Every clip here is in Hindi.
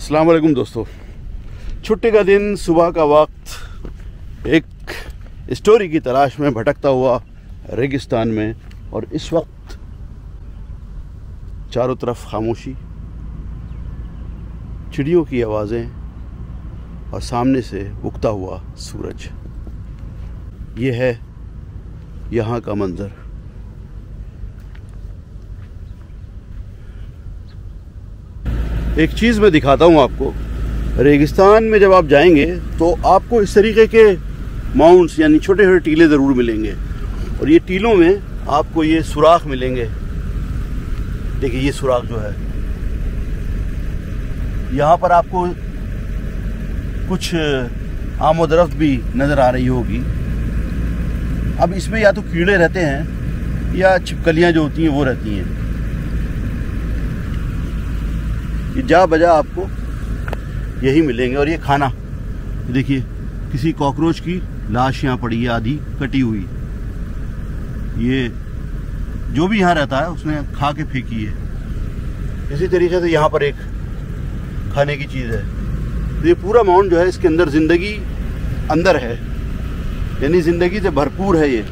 अस्सलाम वालेकुम दोस्तों, छुट्टी का दिन, सुबह का वक्त, एक स्टोरी की तलाश में भटकता हुआ रेगिस्तान में। और इस वक्त चारों तरफ खामोशी, चिड़ियों की आवाज़ें और सामने से उगता हुआ सूरज। ये है यहाँ का मंज़र। एक चीज़ मैं दिखाता हूँ आपको। रेगिस्तान में जब आप जाएंगे तो आपको इस तरीके के माउंट्स यानी छोटे छोटे टीले ज़रूर मिलेंगे, और ये टीलों में आपको ये सुराख मिलेंगे। देखिए ये सुराख जो है, यहाँ पर आपको कुछ आमोदरफ्त भी नज़र आ रही होगी। अब इसमें या तो कीड़े रहते हैं या छिपकलियाँ जो होती हैं वो रहती हैं। ये जा बजा आपको यही मिलेंगे। और ये खाना देखिए, किसी कॉकरोच की लाश यहाँ पड़ी है, आधी कटी हुई। ये जो भी यहाँ रहता है उसने खा के फेंकी है। इसी तरीके से यहाँ पर एक खाने की चीज़ है। तो ये पूरा माउंट जो है, इसके अंदर ज़िंदगी अंदर है, यानी ज़िंदगी से भरपूर है। ये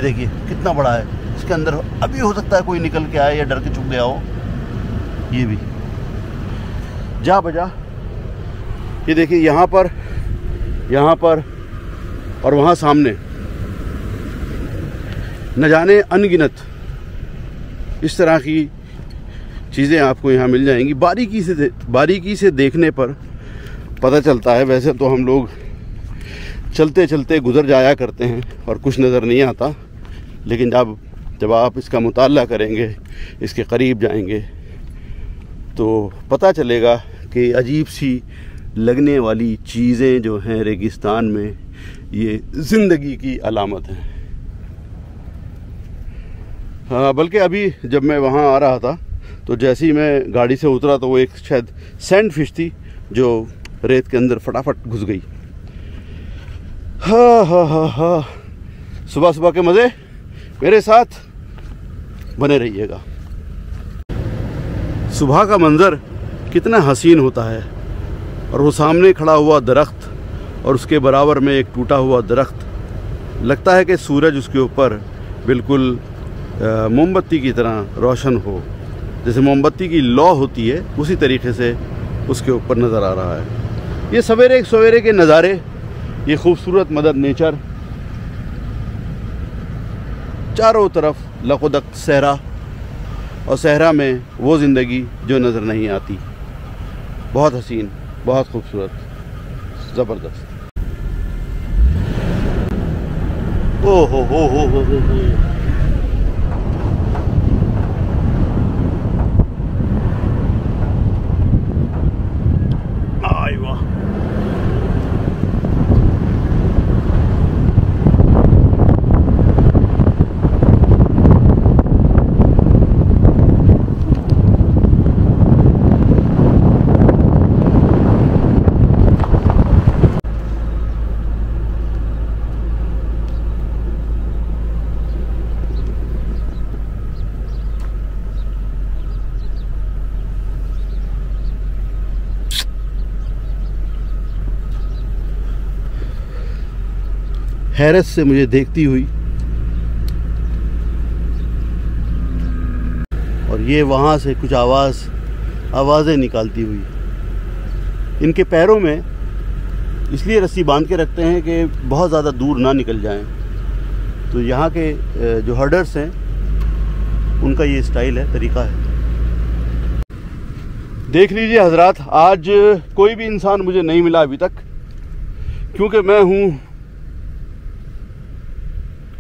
देखिए कितना बड़ा है। इसके अंदर अभी हो सकता है कोई निकल के आए या डर के छुप गया हो। ये भी जा बजा। ये देखिए यहाँ पर और वहाँ सामने न जाने अनगिनत इस तरह की चीज़ें आपको यहाँ मिल जाएंगी। बारीकी से देखने पर पता चलता है। वैसे तो हम लोग चलते चलते गुजर जाया करते हैं और कुछ नज़र नहीं आता, लेकिन जब आप इसका मुताला करेंगे, इसके करीब जाएंगे, तो पता चलेगा कि अजीब सी लगने वाली चीज़ें जो हैं रेगिस्तान में, ये ज़िंदगी की अलामत हैं। हाँ, बल्कि अभी जब मैं वहाँ आ रहा था तो जैसे ही मैं गाड़ी से उतरा तो वो एक शायद सैंड फिश थी जो रेत के अंदर फटाफट घुस गई। हाँ, सुबह सुबह के मज़े मेरे साथ बने रहिएगा। सुबह का मंज़र कितना हसीन होता है, और वो सामने खड़ा हुआ दरख्त और उसके बराबर में एक टूटा हुआ दरख्त, लगता है कि सूरज उसके ऊपर बिल्कुल मोमबत्ती की तरह रोशन हो। जैसे मोमबत्ती की लौ होती है, उसी तरीके से उसके ऊपर नज़र आ रहा है। ये सवेरे के नज़ारे, ये खूबसूरत मदर नेचर, चारों तरफ लकोदक सहरा, और सहरा में वो ज़िंदगी जो नज़र नहीं आती। बहुत हसीन, बहुत खूबसूरत, ज़बरदस्त। ओ हो। हैरत से मुझे देखती हुई, और ये वहाँ से कुछ आवाज़ें निकालती हुई। इनके पैरों में इसलिए रस्सी बांध के रखते हैं कि बहुत ज़्यादा दूर ना निकल जाएं। तो यहाँ के जो हर्डर्स हैं उनका ये स्टाइल है, तरीका है। देख लीजिए हजरात, आज कोई भी इंसान मुझे नहीं मिला अभी तक, क्योंकि मैं हूँ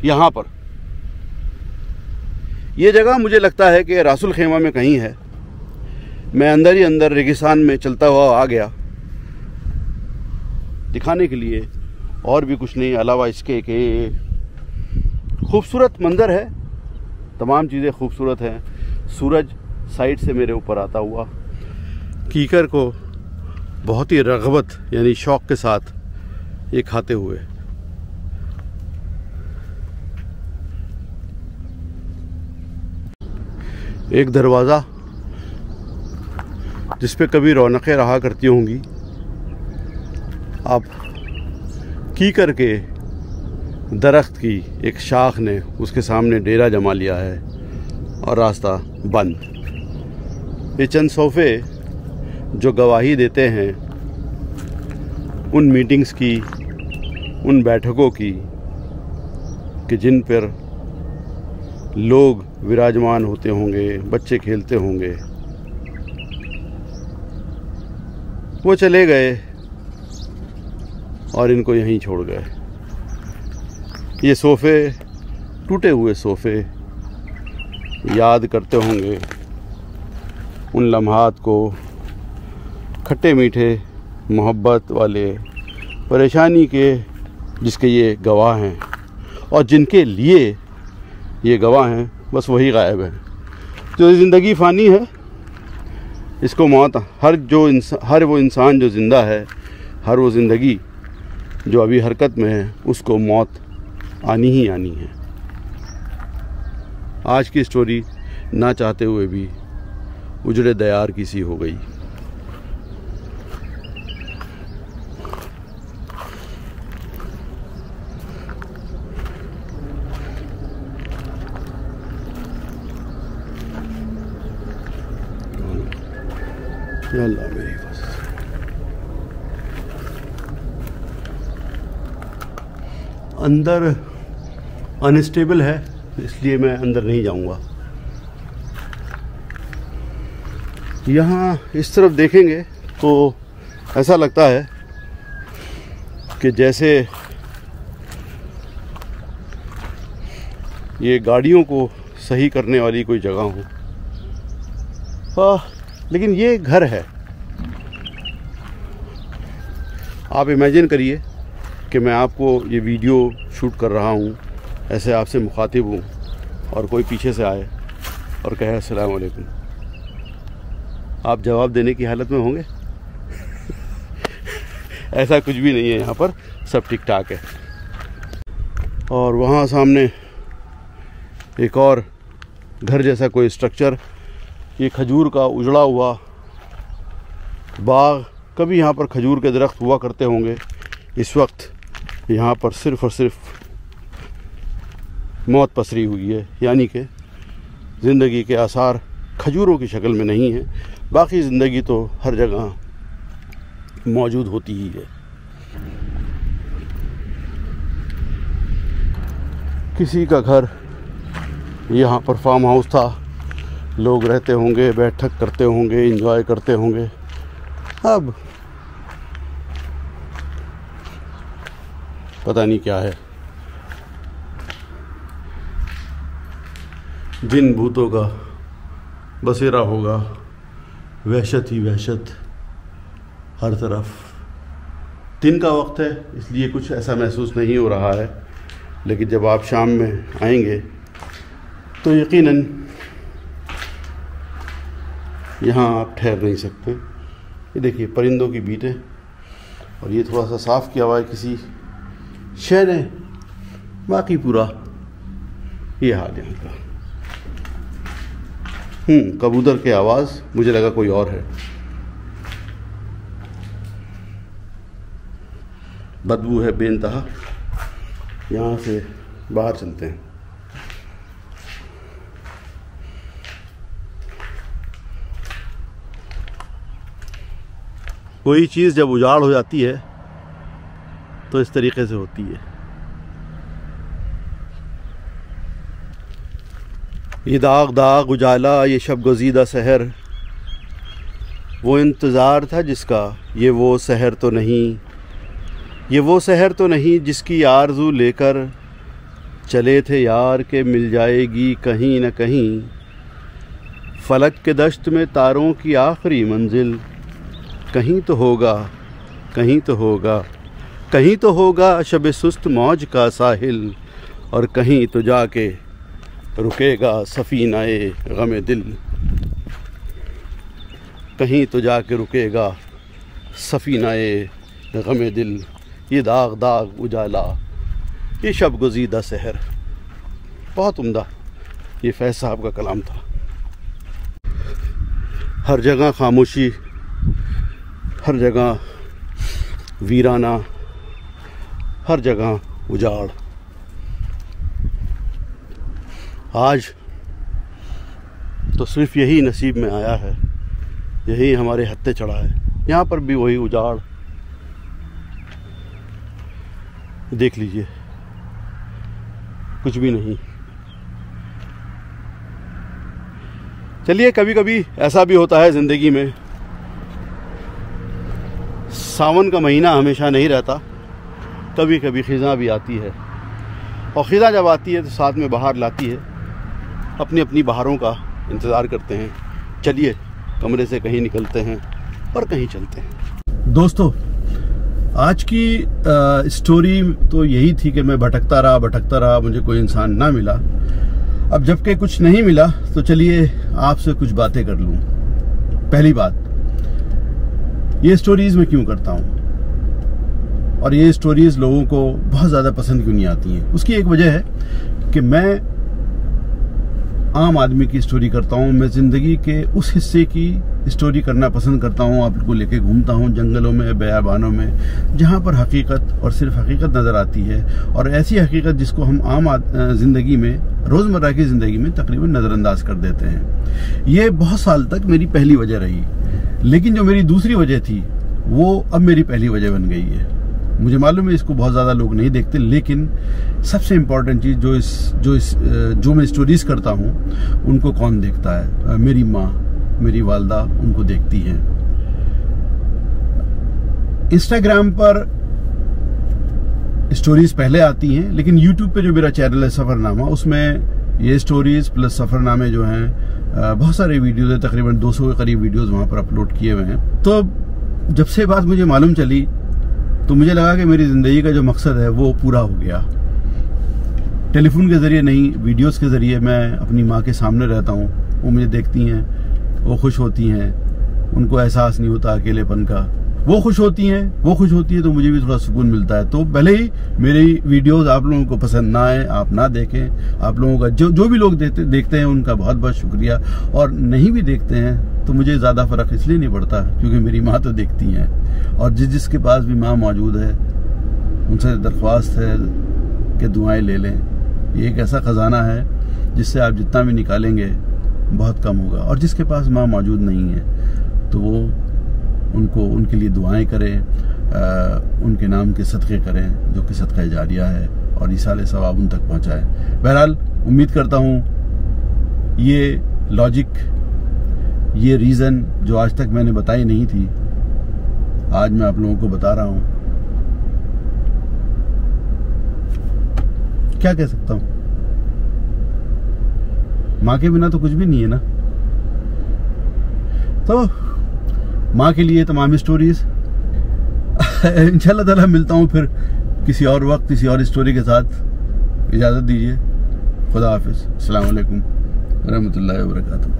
यहाँ पर। ये जगह मुझे लगता है कि रासुल खेमा में कहीं है। मैं अंदर ही अंदर रेगिस्तान में चलता हुआ आ गया दिखाने के लिए, और भी कुछ नहीं अलावा इसके कि खूबसूरत मंजर है। तमाम चीज़ें खूबसूरत हैं। सूरज साइड से मेरे ऊपर आता हुआ, कीकर को बहुत ही रग़बत यानी शौक़ के साथ ये खाते हुए। एक दरवाज़ा जिस पे कभी रौनकें रहा करती होंगी। अब कीकर के दरख्त की एक शाख ने उसके सामने डेरा जमा लिया है और रास्ता बंद। ये चंद सोफ़े जो गवाही देते हैं उन मीटिंग्स की, उन बैठकों की कि जिन पर लोग विराजमान होते होंगे, बच्चे खेलते होंगे, वो चले गए और इनको यहीं छोड़ गए। ये सोफ़े, टूटे हुए सोफ़े याद करते होंगे उन लम्हात को, खट्टे मीठे मोहब्बत वाले, परेशानी के जिसके ये गवाह हैं और जिनके लिए ये गवाह हैं, बस वही गायब है। जो ज़िंदगी फ़ानी है, इसको मौत, हर वो इंसान जो ज़िंदा है, हर वो ज़िंदगी जो अभी हरकत में है, उसको मौत आनी ही आनी है। आज की स्टोरी ना चाहते हुए भी उजड़े दयार की सी हो गई। अल्लाह मेरी बस। अंदर अनस्टेबल है, इसलिए मैं अंदर नहीं जाऊंगा। यहाँ इस तरफ देखेंगे तो ऐसा लगता है कि जैसे ये गाड़ियों को सही करने वाली कोई जगह हो, लेकिन ये घर है। आप इमेजिन करिए कि मैं आपको ये वीडियो शूट कर रहा हूँ, ऐसे आपसे मुखातिब हूँ और कोई पीछे से आए और कहे अस्सलाम वालेकुम। आप जवाब देने की हालत में होंगे? ऐसा कुछ भी नहीं है, यहाँ पर सब ठीक ठाक है। और वहाँ सामने एक और घर जैसा कोई स्ट्रक्चर, ये खजूर का उजड़ा हुआ बाग। कभी यहाँ पर खजूर के दरख्त हुआ करते होंगे। इस वक्त यहाँ पर सिर्फ़ और सिर्फ मौत पसरी हुई है, यानी कि ज़िंदगी के आसार खजूरों की शक्ल में नहीं है। बाकी ज़िंदगी तो हर जगह मौजूद होती ही है। किसी का घर यहाँ पर फार्म हाउस था, लोग रहते होंगे, बैठक करते होंगे, एंजॉय करते होंगे। अब पता नहीं क्या है। जिन भूतों का बसेरा होगा, वहशत ही वहशत हर तरफ। दिन का वक्त है, इसलिए कुछ ऐसा महसूस नहीं हो रहा है, लेकिन जब आप शाम में आएंगे तो यकीनन यहाँ आप ठहर नहीं सकते। ये देखिए परिंदों की बीटें, और ये थोड़ा सा साफ़ किया हुआ है किसी शहर ने। बाकी पूरा ये हाल यहाँ का। कबूतर की आवाज़, मुझे लगा कोई और है। बदबू है बेइंतहा। यहाँ से बाहर चलते हैं। कोई चीज़ जब उजाड़ हो जाती है तो इस तरीके से होती है। ये दाग दाग उजाला, ये शब गुज़ीदा सहर, वो इंतज़ार था जिसका, ये वो सहर तो नहीं, ये वो सहर तो नहीं जिसकी आरज़ू लेकर चले थे यार के मिल जाएगी कहीं न कहीं। फलक के दश्त में तारों की आखिरी मंजिल, कहीं तो होगा, कहीं तो होगा, कहीं तो होगा शब सुस्त मौज का साहिल, और कहीं तो जाके रुकेगा सफ़ीनाए गम दिल, कहीं तो जाके रुकेगा सफ़ीनाए गम दिल। ये दाग दाग उजाला, ये शब गुज़ीदा सहर। बहुत उम्दा ये फैज़ साहब का कलाम था। हर जगह खामोशी हर जगह वीराना, हर जगह उजाड़। आज तो सिर्फ यही नसीब में आया है, यही हमारे हत्थे चढ़ा है। यहाँ पर भी वही उजाड़, देख लीजिए, कुछ भी नहीं। चलिए, कभी कभी ऐसा भी होता है ज़िंदगी में, सावन का महीना हमेशा नहीं रहता, कभी कभी खिज़ां भी आती है, और खिज़ां जब आती है तो साथ में बहार लाती है। अपनी अपनी बहारों का इंतज़ार करते हैं। चलिए, कमरे से कहीं निकलते हैं और कहीं चलते हैं। दोस्तों, आज की स्टोरी तो यही थी कि मैं भटकता रहा, मुझे कोई इंसान ना मिला। अब जबकि कुछ नहीं मिला तो चलिए आपसे कुछ बातें कर लूँ। पहली बात, ये स्टोरीज़ मैं क्यों करता हूँ और ये स्टोरीज़ लोगों को बहुत ज़्यादा पसंद क्यों नहीं आती हैं? उसकी एक वजह है कि मैं आम आदमी की स्टोरी करता हूँ। मैं ज़िंदगी के उस हिस्से की स्टोरी करना पसंद करता हूँ। आपको लेके घूमता हूँ जंगलों में, बयाबानों में, जहाँ पर हकीकत और सिर्फ हकीकत नज़र आती है, और ऐसी हकीकत जिसको हम आम ज़िंदगी में, रोज़मर्रा की ज़िंदगी में तकरीबन नज़रअंदाज कर देते हैं। ये बहुत साल तक मेरी पहली वजह रही, लेकिन जो मेरी दूसरी वजह थी वो अब मेरी पहली वजह बन गई है। मुझे मालूम है इसको बहुत ज़्यादा लोग नहीं देखते, लेकिन सबसे इम्पॉर्टेंट चीज़ जो मैं स्टोरीज़ करता हूँ उनको कौन देखता है? मेरी माँ, मेरी वालदा उनको देखती हैं। इंस्टाग्राम पर स्टोरीज़ पहले आती हैं, लेकिन यूट्यूब पे जो मेरा चैनल है सफ़रनामा, उसमें ये स्टोरीज़ प्लस सफ़रनामे जो हैं, बहुत सारे वीडियोज़ हैं, तकरीबन 200 के करीब वीडियोज़ वहाँ पर अपलोड किए हुए हैं। तो जब से बात मुझे मालूम चली तो मुझे लगा कि मेरी ज़िंदगी का जो मकसद है वो पूरा हो गया। टेलीफोन के ज़रिए नहीं, वीडियोस के ज़रिए मैं अपनी माँ के सामने रहता हूँ, वो मुझे देखती हैं, वो खुश होती हैं, उनको एहसास नहीं होता अकेलेपन का। वो खुश होती हैं तो मुझे भी थोड़ा सुकून मिलता है। तो भले ही मेरी वीडियोस आप लोगों को पसंद ना आए, आप ना देखें, आप लोगों का जो भी लोग देखते हैं उनका बहुत बहुत शुक्रिया, और नहीं भी देखते हैं तो मुझे ज़्यादा फ़र्क इसलिए नहीं पड़ता क्योंकि मेरी माँ तो देखती हैं, और जिसके पास भी माँ मौजूद है उनसे दरख्वास्त है कि दुआएं ले लें। ये एक ऐसा ख़जाना है जिससे आप जितना भी निकालेंगे बहुत कम होगा, और जिसके पास माँ मौजूद नहीं है तो वो उनके लिए दुआएं करें, उनके नाम के सदक़े करें, जो कि सदक़ा जारिया है, और इसाले सवाब उन तक पहुँचाए। बहरहाल, उम्मीद करता हूँ ये लॉजिक, ये रीज़न जो आज तक मैंने बताई नहीं थी, आज मैं आप लोगों को बता रहा हूँ। क्या कह सकता हूँ, माँ के बिना तो कुछ भी नहीं है ना। तो माँ के लिए तमाम स्टोरीज इंशाल्लाह ताला मिलता हूँ फिर किसी और वक्त, किसी और स्टोरी के साथ। इजाज़त दीजिए। खुदा हाफिज़। अस्सलाम वालेकुम रहमतुल्लाहि व बरकातुहू।